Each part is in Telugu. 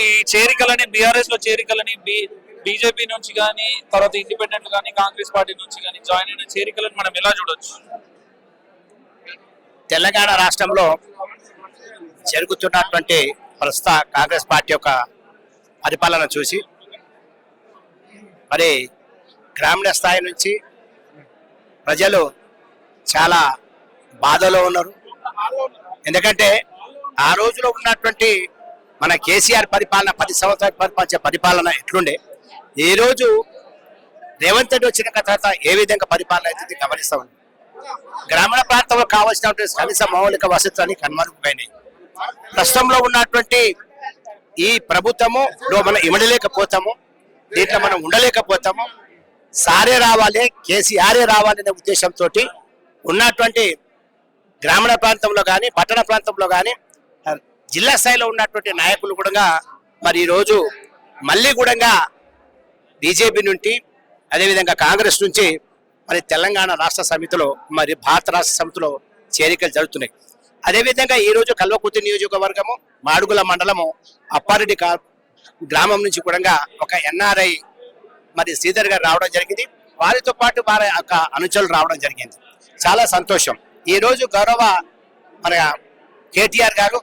ఈ చేరికలని బీఆర్ఎస్ లో చేరికలని బీజేపీ నుంచి కానీ తర్వాత ఇండిపెండెంట్ కానీ కాంగ్రెస్ పార్టీ నుంచి కానీ జాయిన్ అయిన చేరికలను మనం ఎలా చూడొచ్చు? తెలంగాణ రాష్ట్రంలో జరుగుతున్నటువంటి ప్రస్తుత కాంగ్రెస్ పార్టీ యొక్క పరిపాలన చూసి మరి గ్రామీణ స్థాయి నుంచి ప్రజలు చాలా బాధలో ఉన్నారు. ఎందుకంటే ఆ రోజులో ఉన్నటువంటి మన కేసీఆర్ పరిపాలన 10 సంవత్సరాల పరిపాలించే పరిపాలన ఎట్లుండే, ఈ రోజు రేవంత్ రెడ్డి వచ్చిన తర్వాత ఏ విధంగా పరిపాలన అవుతుంది గమనిస్తా ఉంది. గ్రామీణ ప్రాంతంలో కావాల్సినటువంటి కనీస మౌలిక వసతులని కనుమరుగైనాయి. ప్రస్తుతంలో ఉన్నటువంటి ఈ ప్రభుత్వములో మనం ఇమడలేకపోతాము, దీంట్లో మనం ఉండలేకపోతాము. సారే రావాలి, కేసీఆరే రావాలనే ఉద్దేశంతో ఉన్నటువంటి గ్రామీణ ప్రాంతంలో కానీ పట్టణ ప్రాంతంలో కానీ జిల్లా స్థాయిలో ఉన్నటువంటి నాయకులు కూడా మరి ఈరోజు మళ్ళీ కూడా బీజేపీ నుండి అదేవిధంగా కాంగ్రెస్ నుంచి మరి తెలంగాణ రాష్ట్ర సమితిలో మరి భారత రాష్ట్ర సమితిలో చేరికలు జరుగుతున్నాయి. అదేవిధంగా ఈరోజు కల్వకుర్తి నియోజకవర్గము మాడుగుల మండలము అప్పారెడ్డి గ్రామం నుంచి కూడా ఒక ఎన్ఆర్ఐ మరి శ్రీధర్ గారు రావడం జరిగింది. వారితో పాటు వారి యొక్క అనుచరులు రావడం జరిగింది. చాలా సంతోషం. ఈ రోజు గౌరవ మన కేటీఆర్ గారు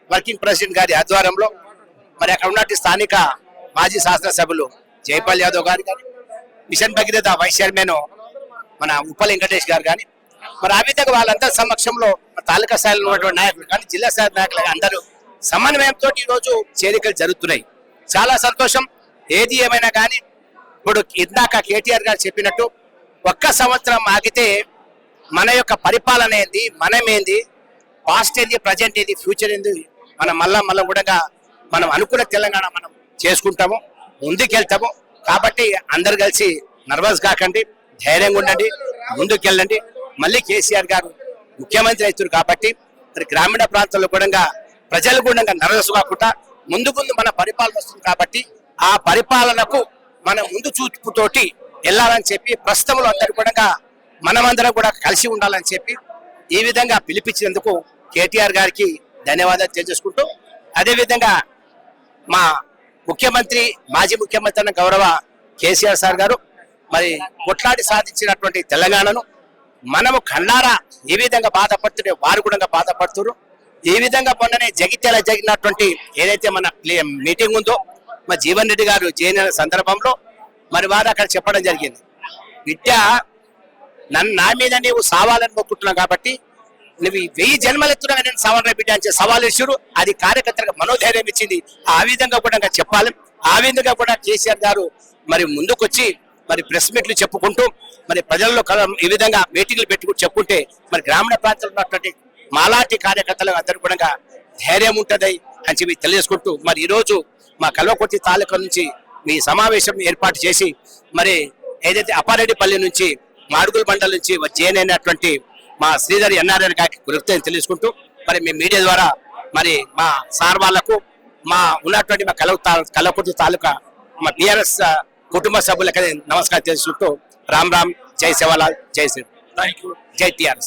వర్కింగ్ ప్రెసిడెంట్ గారి ఆధ్వర్యంలో మరి అక్కడ ఉన్నట్టు స్థానిక మాజీ శాసనసభ్యులు జైపాల్ యాదవ్ గారు కానీ మిషన్ భగీరథ వైస్ చైర్మన్ మన ఉప్పల్ వెంకటేష్ గారు కానీ మరి ఆ విధంగా వాళ్ళందరి సమక్షంలో తాలూకా స్థాయిలో ఉన్నటువంటి నాయకులు కానీ జిల్లా స్థాయి నాయకులు అందరూ సమన్వయంతో ఈరోజు చేరికలు జరుగుతున్నాయి. చాలా సంతోషం. ఏది ఏమైనా కానీ ఇప్పుడు ఇందాక కేటీఆర్ గారు చెప్పినట్టు ఒక్క సంవత్సరం ఆగితే మన యొక్క పరిపాలన ఏంది, మనమేంది, పాస్ట్ ఏంది, ప్రజెంట్ ఏంది, ఫ్యూచర్ ఏంది, మనం మళ్ళా కూడా మనం అనుకున్న తెలంగాణ మనం చేసుకుంటాము, ముందుకెళ్తాము. కాబట్టి అందరు కలిసి నర్వస్ కాకండి, ధైర్యంగా ఉండండి, ముందుకెళ్ళండి. మళ్ళీ కేసీఆర్ గారు ముఖ్యమంత్రి అవుతారు కాబట్టి మరి గ్రామీణ ప్రాంతాల్లో కూడా ప్రజలు కూడా నర్వస్ కాకుండా ముందు మన పరిపాలన వస్తుంది కాబట్టి ఆ పరిపాలనకు మన ముందు చూపుతోటి వెళ్ళాలని చెప్పి ప్రస్తుతంలో అందరూ కూడా మనమందరం కూడా కలిసి ఉండాలని చెప్పి ఈ విధంగా పిలిపించినందుకు కేటీఆర్ గారికి ధన్యవాదాలు తెలియజేసుకుంటూ అదేవిధంగా మా ముఖ్యమంత్రి మాజీ ముఖ్యమంత్రి అన్న గౌరవ కేసీఆర్ సార్ గారు మరి కొట్లాడి సాధించినటువంటి తెలంగాణను మనము కన్నారా ఏ విధంగా బాధపడుతుంటే వారు కూడా బాధపడుతున్నారు. ఈ విధంగా మొన్ననే జగిత్యాల జరిగినటువంటి ఏదైతే మన మీటింగ్ ఉందో మా జీవన్ రెడ్డి గారు జైన్ సందర్భంలో మరి వారు అక్కడ చెప్పడం జరిగింది, బిడ్డ నా మీద నీవు సావాలని మొక్కుంటున్నావు కాబట్టి నువ్వు 1000 జన్మలెత్తున్నా నేను సావాలని బిడ్డ అని సవాల్ ఇచ్చారు. అది కార్యకర్తలకు మనోధైర్యం ఇచ్చింది. ఆ విధంగా కూడా చెప్పాలి. ఆ విధంగా కూడా కేసీఆర్ గారు మరి ముందుకొచ్చి మరి ప్రెస్ మీట్లు చెప్పుకుంటూ మరి ప్రజల్లో ఈ విధంగా మీటింగ్లు పెట్టుకుంటూ చెప్పుకుంటే మరి గ్రామీణ ప్రాంతాల్లో ఉన్నటువంటి మాలాంటి కార్యకర్తలకు అందరూ కూడా ధైర్యం ఉంటుంది అని చెప్పి తెలియజేసుకుంటూ మరి ఈరోజు మా కల్వకుర్తి తాలూకా నుంచి మీ సమావేశం ఏర్పాటు చేసి మరి ఏదైతే అప్పారెడ్డిపల్లి నుంచి మాడుగుల మండలం నుంచి జైన్ అయినటువంటి మా శ్రీధర్ ఎన్ఆర్ఎన్ గారికి కృతజ్ఞతలు తెలుసుకుంటూ మరి మీ మీడియా ద్వారా మరి మా సార్ వాళ్లకు మా ఉన్నటువంటి మా కల్వకుర్తి తాలూకా మా టీఆర్ఎస్ కుటుంబ సభ్యులకి నమస్కారం తెలుసుకుంటూ రామ్ రామ్, జై సేవాలాల్, జై శ్రీ, జై టీఆర్ఎస్.